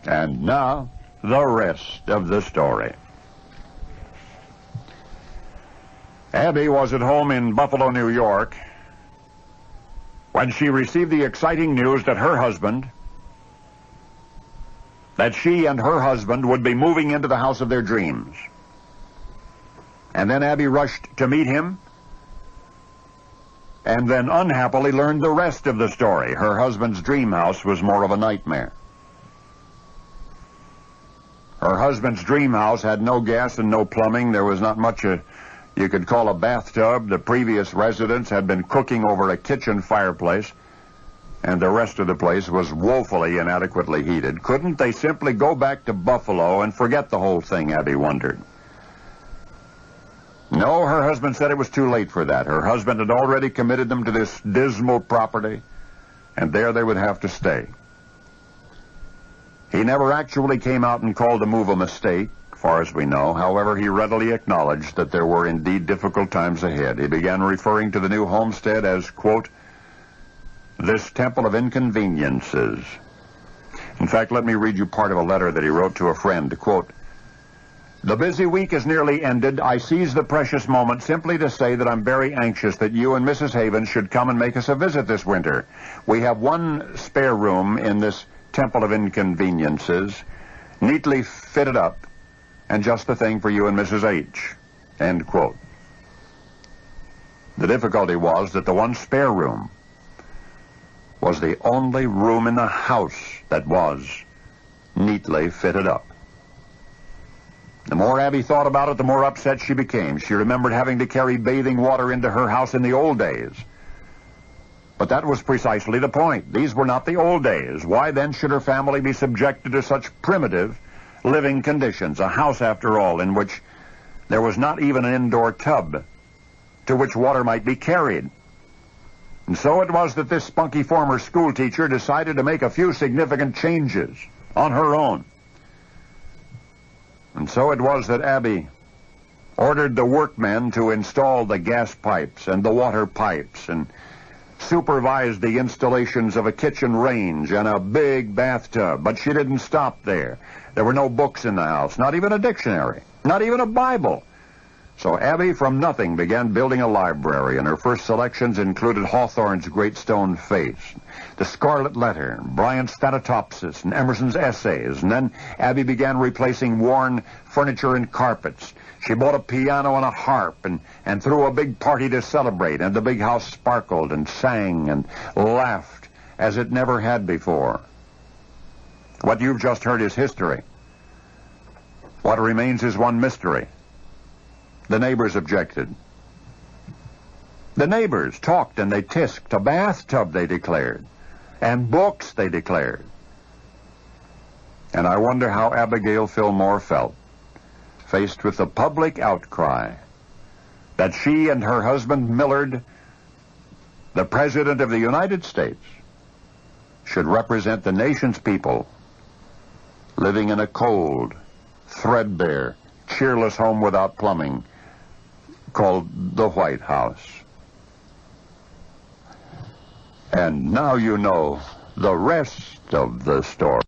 And now, the rest of the story. Abby was at home in Buffalo, New York, when she received the exciting news that she and her husband would be moving into the house of their dreams. And then Abby rushed to meet him, and then unhappily learned the rest of the story. Her husband's dream house was more of a nightmare. Her husband's dream house had no gas and no plumbing. There was not much you could call a bathtub. The previous residents had been cooking over a kitchen fireplace, and the rest of the place was woefully inadequately heated. Couldn't they simply go back to Buffalo and forget the whole thing, Abby wondered. No, her husband said it was too late for that. Her husband had already committed them to this dismal property, and there they would have to stay. He never actually came out and called the move a mistake, far as we know. However, he readily acknowledged that there were indeed difficult times ahead. He began referring to the new homestead as, quote, this temple of inconveniences. In fact, let me read you part of a letter that he wrote to a friend, quote, the busy week is nearly ended. I seize the precious moment simply to say that I'm very anxious that you and Mrs. Havens should come and make us a visit this winter. We have one spare room in this temple of inconveniences, neatly fitted up, and just the thing for you and Mrs. H. End quote. The difficulty was that the one spare room was the only room in the house that was neatly fitted up. The more Abby thought about it, the more upset she became. She remembered having to carry bathing water into her house in the old days. But that was precisely the point. These were not the old days. Why then should her family be subjected to such primitive living conditions? A house, after all, in which there was not even an indoor tub to which water might be carried. And so it was that this spunky former school teacher decided to make a few significant changes on her own. And so it was that Abby ordered the workmen to install the gas pipes and the water pipes and supervised the installations of a kitchen range and a big bathtub. But she didn't stop there. There were no books in the house, not even a dictionary, not even a Bible. So Abby, from nothing, began building a library, and her first selections included Hawthorne's Great Stone Face, The Scarlet Letter, Bryant's Thanatopsis, and Emerson's Essays. And then Abby began replacing worn furniture and carpets. She bought a piano and a harp and threw a big party to celebrate, and the big house sparkled and sang and laughed as it never had before. What you've just heard is history. What remains is one mystery. The neighbors objected. The neighbors talked and they tisked. A bathtub, they declared. And books, they declared. And I wonder how Abigail Fillmore felt, faced with the public outcry that she and her husband Millard, the President of the United States, should represent the nation's people living in a cold, threadbare, cheerless home without plumbing called the White House. And now you know the rest of the story.